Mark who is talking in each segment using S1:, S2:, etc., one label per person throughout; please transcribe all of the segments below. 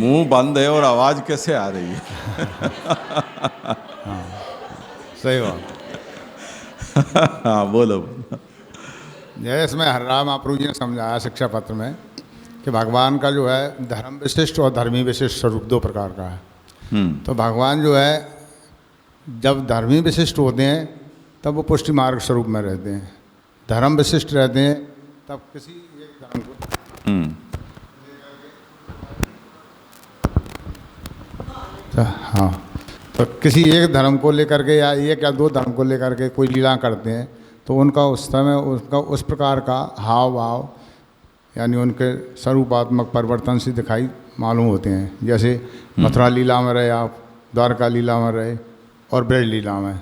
S1: मुंह बंद है और आवाज कैसे आ रही है?
S2: हाँ, सही बात।
S1: हाँ बोलो।
S2: जैसे इसमें हर्रा महाप्रभु जी ने समझाया शिक्षा पत्र में कि भगवान का जो है धर्म विशिष्ट और धर्मी विशिष्ट स्वरूप दो प्रकार का है। तो भगवान जो है जब धर्मी विशिष्ट होते हैं तब वो पुष्टि मार्ग स्वरूप में रहते हैं, धर्म विशिष्ट रहते हैं तब किसी एक धर्म को हाँ, तो किसी एक धर्म को लेकर के या एक या दो धर्म को लेकर के कोई लीला करते हैं तो उनका उस समय उनका उस प्रकार का हाव भाव यानी उनके स्वरूपात्मक परिवर्तन से दिखाई मालूम होते हैं। जैसे मथुरा लीला में रहे आप, द्वारका लीला में रहे और ब्रज लीला में,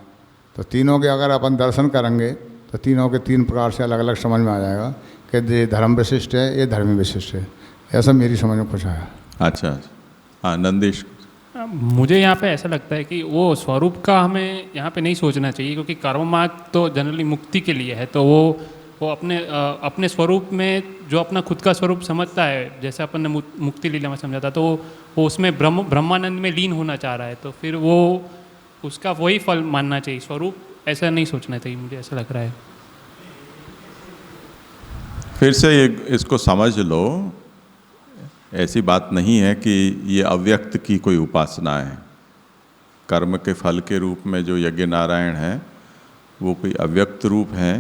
S2: तो तीनों के अगर अपन दर्शन करेंगे तो तीनों के तीन प्रकार से अलग अलग समझ में आ जाएगा कि ये धर्म विशिष्ट है, ये धर्मी विशिष्ट है। ऐसा मेरी समझ में कुछ आया।
S1: अच्छा, हाँ नंदीश।
S3: मुझे यहाँ पे ऐसा लगता है कि वो स्वरूप का हमें यहाँ पे नहीं सोचना चाहिए, क्योंकि कर्म मार्ग तो जनरली मुक्ति के लिए है। तो वो अपने स्वरूप में जो अपना खुद का स्वरूप समझता है, जैसे अपन ने मुक्ति लीला में समझा था, तो वो उसमें ब्रह्मानंद में लीन होना चाह रहा है, तो फिर वो उसका वही फल मानना चाहिए। स्वरूप ऐसा नहीं सोचना चाहिए, मुझे ऐसा लग रहा है।
S1: फिर से इसको समझ लो, ऐसी बात नहीं है कि ये अव्यक्त की कोई उपासना है। कर्म के फल के रूप में जो यज्ञ नारायण है वो कोई अव्यक्त रूप है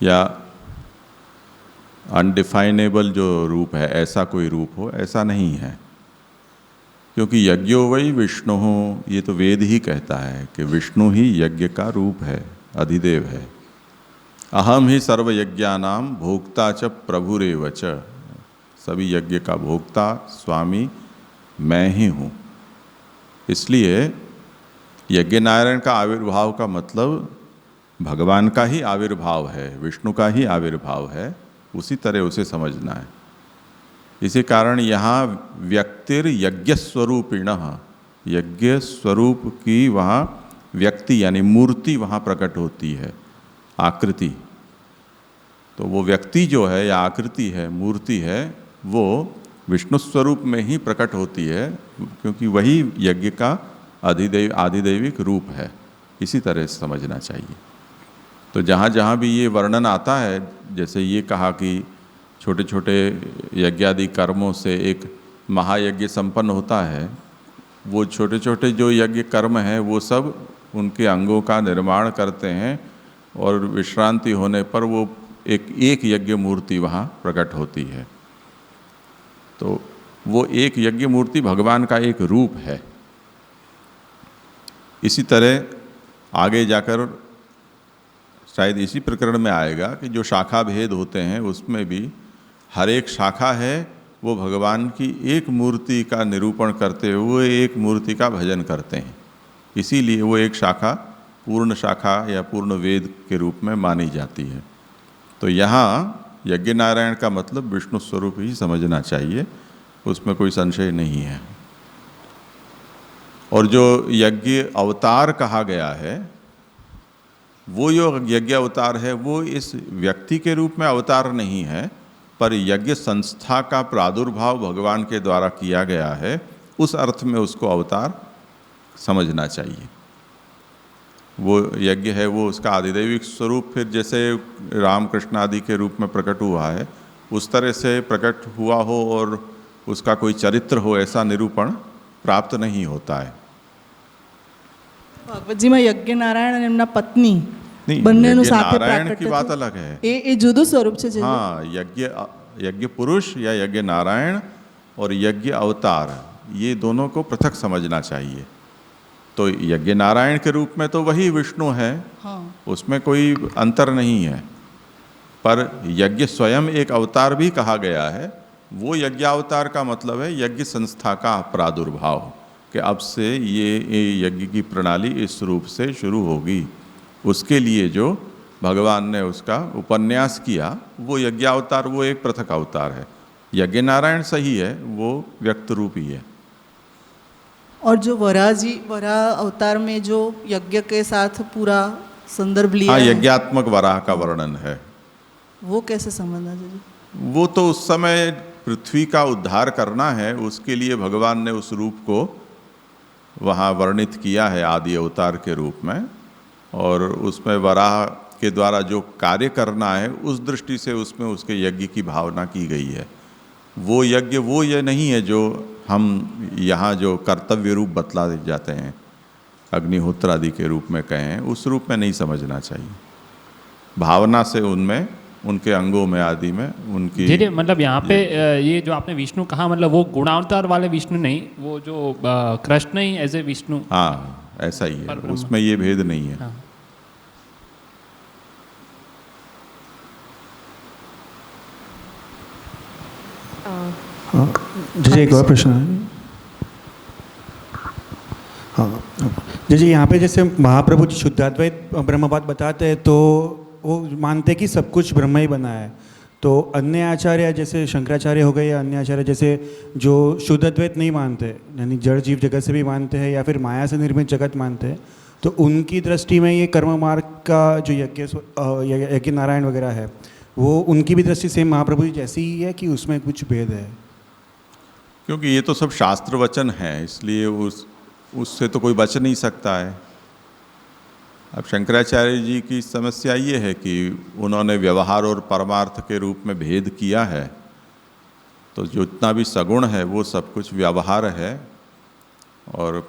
S1: या अनडिफाइनेबल जो रूप है, ऐसा कोई रूप हो, ऐसा नहीं है। क्योंकि यज्ञो वही विष्णु हो, ये तो वेद ही कहता है कि विष्णु ही यज्ञ का रूप है, अधिदेव है। अहम ही सर्व यज्ञानाम भोक्ता च प्रभुरेव च, सभी यज्ञ का भोक्ता स्वामी मैं ही हूँ। इसलिए यज्ञ नारायण का आविर्भाव का मतलब भगवान का ही आविर्भाव है, विष्णु का ही आविर्भाव है, उसी तरह उसे समझना है। इसी कारण यहाँ व्यक्तिर यज्ञ स्वरूपिणः, यज्ञ स्वरूप की वहाँ व्यक्ति यानी मूर्ति वहाँ प्रकट होती है, आकृति। तो वो व्यक्ति जो है या आकृति है, मूर्ति है, वो विष्णु स्वरूप में ही प्रकट होती है, क्योंकि वही यज्ञ का आधिदैविक रूप है। इसी तरह से समझना चाहिए। तो जहाँ जहाँ भी ये वर्णन आता है, जैसे ये कहा कि छोटे छोटे यज्ञादि कर्मों से एक महायज्ञ संपन्न होता है, वो छोटे छोटे जो यज्ञ कर्म हैं वो सब उनके अंगों का निर्माण करते हैं और विश्रांति होने पर वो एक यज्ञ मूर्ति वहाँ प्रकट होती है। तो वो एक यज्ञ मूर्ति भगवान का एक रूप है। इसी तरह आगे जाकर शायद इसी प्रकरण में आएगा कि जो शाखा भेद होते हैं उसमें भी हर एक शाखा है वो भगवान की एक मूर्ति का निरूपण करते हुए एक मूर्ति का भजन करते हैं। इसीलिए वो एक शाखा पूर्ण शाखा या पूर्ण वेद के रूप में मानी जाती है। तो यहाँ यज्ञ नारायण का मतलब विष्णु स्वरूप ही समझना चाहिए, उसमें कोई संशय नहीं है। और जो यज्ञ अवतार कहा गया है, वो जो यज्ञ अवतार है वो इस व्यक्ति के रूप में अवतार नहीं है, पर यज्ञ संस्था का प्रादुर्भाव भगवान के द्वारा किया गया है, उस अर्थ में उसको अवतार समझना चाहिए। वो यज्ञ है वो उसका आधिदैविक स्वरूप फिर जैसे रामकृष्ण आदि के रूप में प्रकट हुआ है उस तरह से प्रकट हुआ हो और उसका कोई चरित्र हो, ऐसा निरूपण प्राप्त नहीं होता है।
S4: ભાગવતજીમાં યજ્ઞ નારાયણ અને એમના પત્ની
S1: नहीं,
S4: બંનેનું
S1: यज्ञ
S4: સાથે
S1: नारायण
S4: પ્રાકટ્ય
S1: की बात
S4: થયું।
S1: अलग है।
S4: એ જુદું स्वरूप છે જે
S1: हाँ, यज्ञ पुरुष या यज्ञ नारायण और यज्ञ अवतार, ये दोनों को पृथक समझना चाहिए। तो यज्ञ नारायण के रूप में तो वही विष्णु है, उसमें कोई अंतर नहीं है। पर यज्ञ स्वयं एक अवतार भी कहा गया है। वो यज्ञ अवतार का मतलब है यज्ञ संस्था का प्रादुर्भाव, कि अब से ये यज्ञ की प्रणाली इस रूप से शुरू होगी। उसके लिए जो भगवान ने उसका उपन्यास किया वो यज्ञ अवतार, वो एक पृथक अवतार है। यज्ञ नारायण सही है, वो व्यक्त रूप ही है।
S4: और जो वराह अवतार में जो यज्ञ के साथ पूरा संदर्भ लिया
S1: हाँ,
S4: है,
S1: यज्ञात्मक वराह का वर्णन है।
S4: वो कैसे समझना चाहिए?
S1: वो तो उस समय पृथ्वी का उद्धार करना है, उसके लिए भगवान ने उस रूप को वहाँ वर्णित किया है आदि अवतार के रूप में, और उसमें वराह के द्वारा जो कार्य करना है उस दृष्टि से उसमें उसके यज्ञ की भावना की गई है। वो यज्ञ वो ये नहीं है जो हम यहाँ जो कर्तव्य रूप बतला जाते हैं, अग्निहोत्र आदि के रूप में कहें, उस रूप में नहीं समझना चाहिए। भावना से उनमें, उनके अंगों में आदि में उनकी
S3: जी मतलब यहाँ पे ये जो आपने विष्णु कहा, मतलब वो गुणावतार वाले विष्णु नहीं, वो जो कृष्ण ही एज ए विष्णु।
S1: हाँ, ऐसा ही है, उसमें ये भेद नहीं है।
S3: हाँ।
S5: जी एक और प्रश्न है। हाँ जी, यहाँ पे जैसे महाप्रभु जी शुद्धाद्वैत ब्रह्मवाद बताते हैं तो वो मानते हैं कि सब कुछ ब्रह्म ही बना है। तो अन्य आचार्य जैसे शंकराचार्य हो गए या अन्य आचार्य जैसे जो शुद्ध अद्वैत नहीं मानते, यानी जड़ जीव जगत से भी मानते हैं या फिर माया से निर्मित जगत मानते हैं, तो उनकी दृष्टि में ये कर्म मार्ग का जो यज्ञ नारायण वगैरह है वो उनकी भी दृष्टि से महाप्रभु जी जैसी ही है कि उसमें कुछ भेद है?
S1: क्योंकि ये तो सब शास्त्र वचन है, इसलिए उससे तो कोई बच नहीं सकता है। अब शंकराचार्य जी की समस्या ये है कि उन्होंने व्यवहार और परमार्थ के रूप में भेद किया है, तो जितना भी सगुण है वो सब कुछ व्यवहार है, और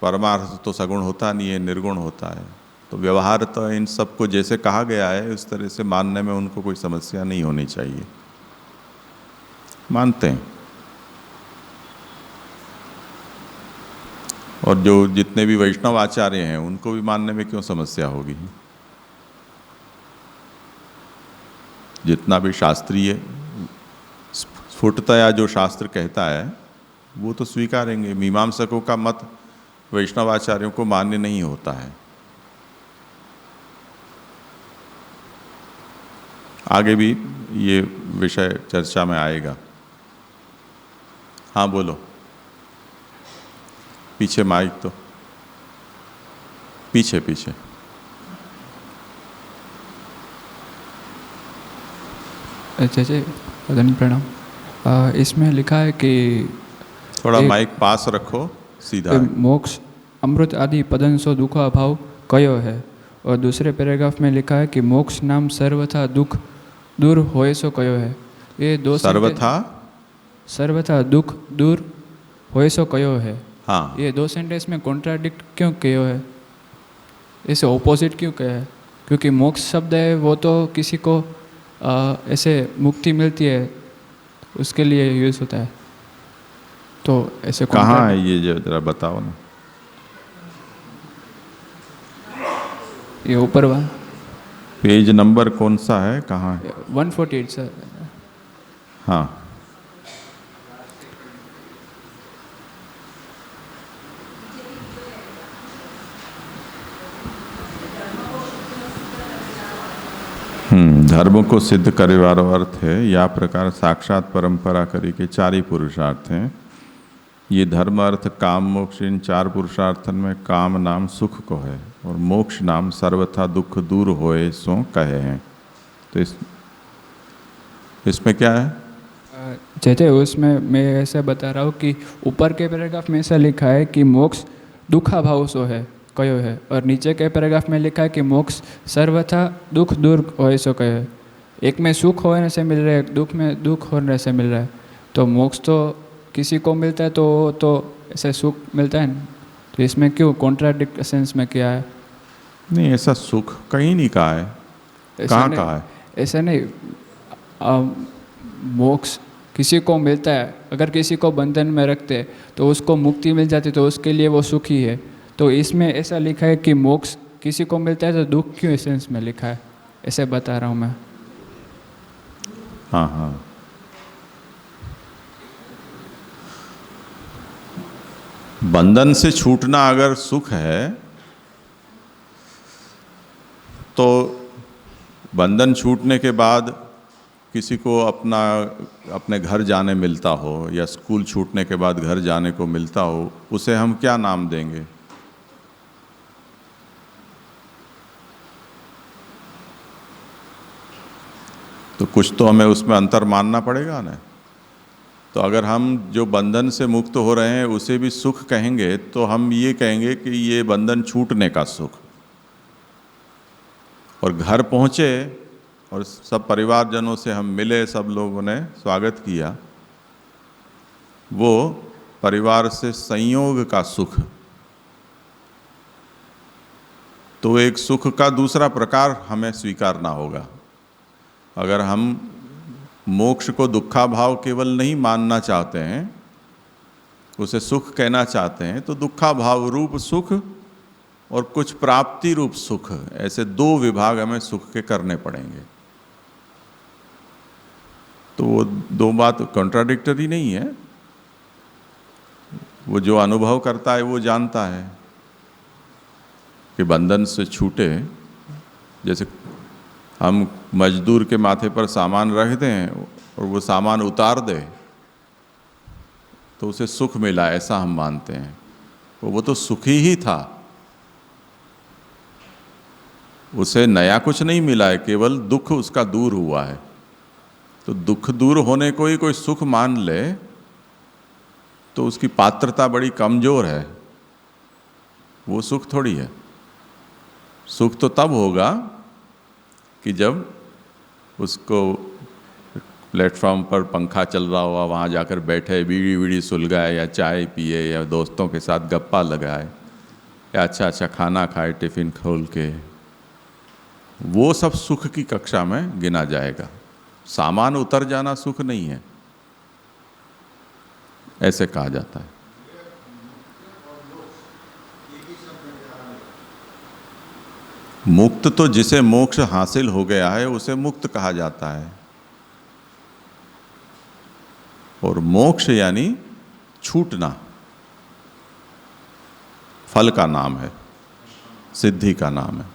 S1: परमार्थ तो सगुण होता नहीं है, निर्गुण होता है। तो व्यवहार तो इन सबको जैसे कहा गया है उस तरह से मानने में उनको कोई समस्या नहीं होनी चाहिए, मानते हैं। और जो जितने भी वैष्णव आचार्य हैं उनको भी मानने में क्यों समस्या होगी? जितना भी शास्त्रीय स्फुटतया जो शास्त्र कहता है वो तो स्वीकारेंगे। मीमांसकों का मत वैष्णव आचार्यों को मान्य नहीं होता है। आगे भी ये विषय चर्चा में आएगा। हाँ बोलो, पीछे माइक तो पीछे पीछे।
S6: अच्छा जी, प्रणाम। इसमें लिखा है कि
S1: थोड़ा माइक पास रखो, सीधा।
S6: मोक्ष अमृत आदि पदंसो दुख अभाव कयो है, और दूसरे पैराग्राफ में लिखा है कि मोक्ष नाम सर्वथा दुख दूर होए सो कयो है। ये दो सर्वथा दुख दूर होए सो कयो है।
S1: हाँ,
S6: ये दो सेंटेंस में कॉन्ट्राडिक्ट क्यों कयो है? इसे ऑपोजिट क्यों कहा है? क्योंकि मोक्ष शब्द है वो तो किसी को ऐसे मुक्ति मिलती है उसके लिए यूज़ होता है, तो ऐसे
S1: कहाँ है ये जरा बताओ ना।
S6: ये ऊपर वाला
S1: पेज नंबर कौन सा है, कहाँ है?
S6: 148 सर।
S1: हाँ, धर्म को सिद्ध करे वारो अर्थ है, या प्रकार साक्षात परंपरा करी के चार ही पुरुषार्थ हैं। ये धर्म अर्थ काम मोक्ष, इन चार पुरुषार्थन में काम नाम सुख को है और मोक्ष नाम सर्वथा दुख दूर होए सो कहे हैं। तो इसमें क्या है?
S6: जैसे उसमें मैं ऐसे बता रहा हूँ कि ऊपर के पैराग्राफ में ऐसा लिखा है कि मोक्ष दुखा भाव सो है कयो है, और नीचे के पैराग्राफ में लिखा है कि मोक्ष सर्वथा दुख दूर होए सो कयो है। एक में सुख होने से मिल रहा है, दुख में दुख होने से मिल रहा है। तो मोक्ष तो किसी को मिलता है तो ऐसे सुख मिलता है ना, तो इसमें क्यों कॉन्ट्राडिक्ट सेंस में किया है?
S1: नहीं, ऐसा सुख कहीं नहीं कहा है। कहाँ कहा है?
S6: ऐसा नहीं, मोक्ष किसी को मिलता है, अगर किसी को बंधन में रखते हैं तो उसको मुक्ति मिल जाती, तो उसके लिए वो सुखी है। तो इसमें ऐसा लिखा है कि मोक्ष किसी को मिलता है तो दुख क्यों एसेंस में लिखा है, ऐसे बता रहा हूँ मैं।
S1: हाँ हाँ, बंधन से छूटना अगर सुख है तो बंधन छूटने के बाद किसी को अपने घर जाने मिलता हो या स्कूल छूटने के बाद घर जाने को मिलता हो, उसे हम क्या नाम देंगे? तो कुछ तो हमें उसमें अंतर मानना पड़ेगा ना। तो अगर हम जो बंधन से मुक्त हो रहे हैं उसे भी सुख कहेंगे तो हम ये कहेंगे कि ये बंधन छूटने का सुख। और घर पहुँचे और सब परिवारजनों से हम मिले, सब लोगों ने स्वागत किया, वो परिवार से संयोग का सुख। तो एक सुख का दूसरा प्रकार हमें स्वीकारना होगा। अगर हम मोक्ष को दुखा भाव केवल नहीं मानना चाहते हैं, उसे सुख कहना चाहते हैं, तो दुखा भाव रूप सुख और कुछ प्राप्ति रूप सुख, ऐसे दो विभाग हमें सुख के करने पड़ेंगे। तो वो दो बात कॉन्ट्राडिक्टरी नहीं है। वो जो अनुभव करता है वो जानता है कि बंधन से छूटे। जैसे हम मजदूर के माथे पर सामान रख दें और वो सामान उतार दे तो उसे सुख मिला, ऐसा हम मानते हैं। वो तो सुखी ही था, उसे नया कुछ नहीं मिला है, केवल दुख उसका दूर हुआ है। तो दुख दूर होने को ही कोई सुख मान ले तो उसकी पात्रता बड़ी कमज़ोर है, वो सुख थोड़ी है। सुख तो तब होगा कि जब उसको प्लेटफॉर्म पर पंखा चल रहा हुआ वहाँ जाकर बैठे, बीड़ी वीड़ी सुलगाए या चाय पिए या दोस्तों के साथ गप्पा लगाए या अच्छा अच्छा खाना खाए टिफ़िन खोल के, वो सब सुख की कक्षा में गिना जाएगा। सामान उतर जाना सुख नहीं है, ऐसे कहा जाता है। मुक्त तो जिसे मोक्ष हासिल हो गया है उसे मुक्त कहा जाता है, और मोक्ष यानी छूटना फल का नाम है, सिद्धि का नाम है।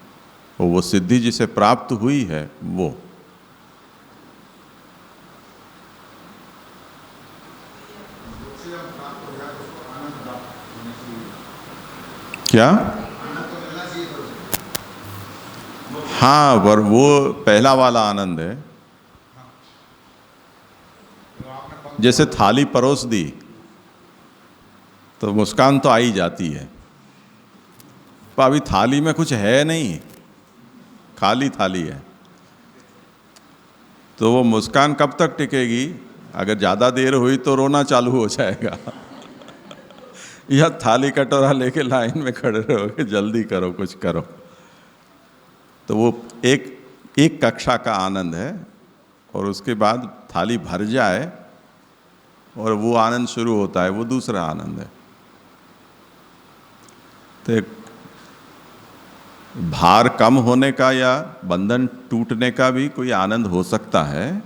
S1: और वो सिद्धि जिसे प्राप्त हुई है वो क्या? हाँ, पर वो पहला वाला आनंद है। जैसे थाली परोस दी तो मुस्कान तो आ ही जाती है, पर अभी थाली में कुछ है नहीं, खाली थाली है। तो वो मुस्कान कब तक टिकेगी? अगर ज़्यादा देर हुई तो रोना चालू हो जाएगा या थाली कटोरा लेके लाइन में खड़े रहोगे, जल्दी करो, कुछ करो। तो वो एक कक्षा का आनंद है, और उसके बाद थाली भर जाए और वो आनंद शुरू होता है, वो दूसरा आनंद है। तो भार कम होने का या बंधन टूटने का भी कोई आनंद हो सकता है,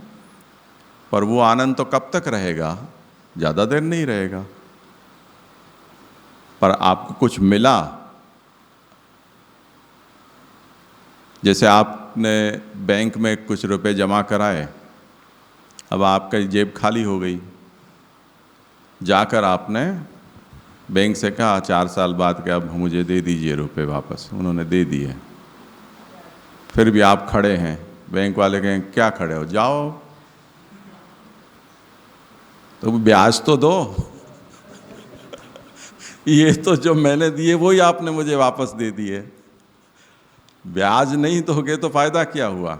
S1: पर वो आनंद तो कब तक रहेगा? ज़्यादा देर नहीं रहेगा। पर आपको कुछ मिला, जैसे आपने बैंक में कुछ रुपए जमा कराए, अब आपका जेब खाली हो गई, जाकर आपने बैंक से कहा 4 साल बाद कि अब मुझे दे दीजिए रुपए वापस, उन्होंने दे दिए। फिर भी आप खड़े हैं, बैंक वाले कहें क्या खड़े हो, जाओ, तो ब्याज तो दो ये तो जो मैंने दिए वही आपने मुझे वापस दे दिए, ब्याज नहीं दोगे तो फायदा क्या हुआ?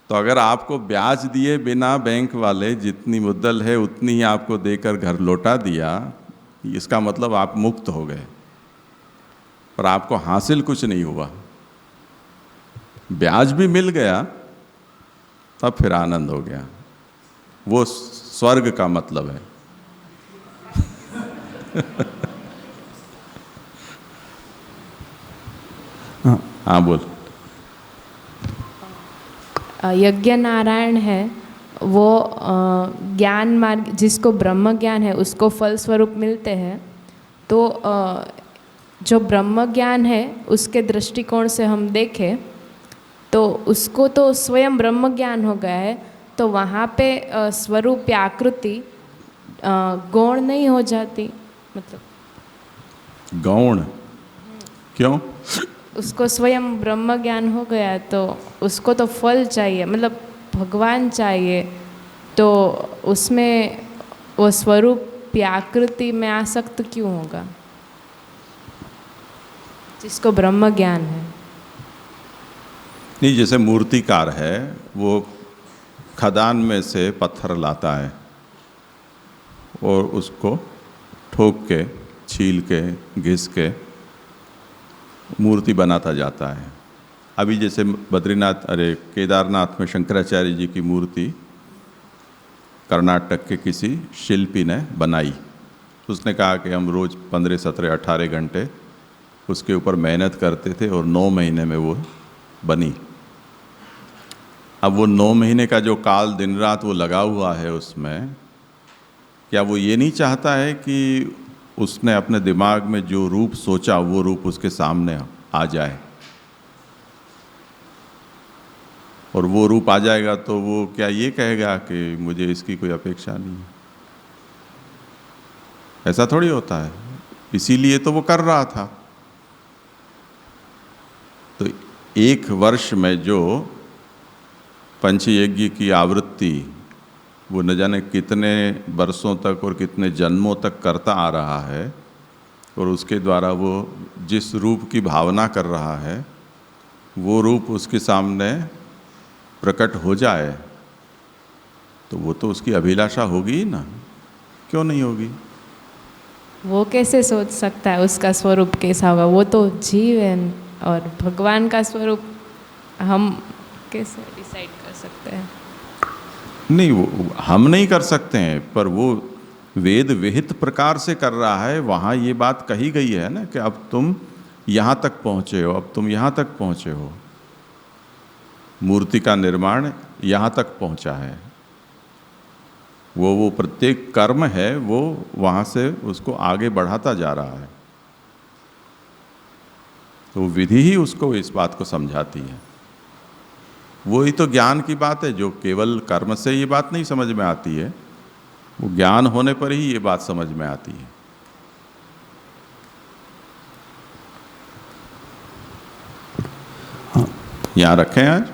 S1: तो अगर आपको ब्याज दिए बिना बैंक वाले जितनी मुद्दल है उतनी ही आपको देकर घर लौटा दिया, इसका मतलब आप मुक्त हो गए, पर आपको हासिल कुछ नहीं हुआ। ब्याज भी मिल गया तब फिर आनंद हो गया, वो स्वर्ग का मतलब है हाँ बोल।
S7: यज्ञ नारायण है वो ज्ञान मार्ग, जिसको ब्रह्म ज्ञान है उसको फल स्वरूप मिलते हैं। तो जो ब्रह्म ज्ञान है उसके दृष्टिकोण से हम देखें तो उसको तो स्वयं ब्रह्म ज्ञान हो गया है, तो वहाँ पे स्वरूप या आकृति गौण नहीं हो जाती। मतलब
S1: गौण क्यों?
S7: उसको स्वयं ब्रह्म ज्ञान हो गया तो उसको तो फल चाहिए, मतलब भगवान चाहिए, तो उसमें वो स्वरूप या आकृति में आसक्त क्यों होगा जिसको ब्रह्म ज्ञान है?
S1: नहीं, जैसे मूर्तिकार है वो खदान में से पत्थर लाता है और उसको ठोक के, छील के, घिस के मूर्ति बनाता जाता है। अभी जैसे केदारनाथ में शंकराचार्य जी की मूर्ति कर्नाटक के किसी शिल्पी ने बनाई। उसने कहा कि हम रोज़ 15, 17, 18 घंटे उसके ऊपर मेहनत करते थे और 9 महीने में वो बनी। अब वो 9 महीने का जो काल दिन रात वो लगा हुआ है उसमें, क्या वो ये नहीं चाहता है कि उसने अपने दिमाग में जो रूप सोचा वो रूप उसके सामने आ जाए? और वो रूप आ जाएगा तो वो क्या ये कहेगा कि मुझे इसकी कोई अपेक्षा नहीं है? ऐसा थोड़ी होता है। इसीलिए तो वो कर रहा था। तो 1 वर्ष में जो पंचयज्ञ की आवृत्ति वो न जाने कितने वर्षों तक और कितने जन्मों तक करता आ रहा है, और उसके द्वारा वो जिस रूप की भावना कर रहा है वो रूप उसके सामने प्रकट हो जाए तो वो तो उसकी अभिलाषा होगी ही ना, क्यों नहीं होगी?
S7: वो कैसे सोच सकता है उसका स्वरूप कैसा होगा? वो तो जीव है और भगवान का स्वरूप हम कैसे डिसाइड कर सकते हैं?
S1: नहीं, वो हम नहीं कर सकते हैं, पर वो वेद विहित प्रकार से कर रहा है। वहाँ ये बात कही गई है ना कि अब तुम यहाँ तक पहुँचे हो, अब तुम यहाँ तक पहुँचे हो, मूर्ति का निर्माण यहाँ तक पहुँचा है। वो प्रत्येक कर्म है वो वहाँ से उसको आगे बढ़ाता जा रहा है। तो विधि ही उसको इस बात को समझाती है। वही तो ज्ञान की बात है। जो केवल कर्म से ये बात नहीं समझ में आती है, वो ज्ञान होने पर ही ये बात समझ में आती है। यहाँ रखें आज।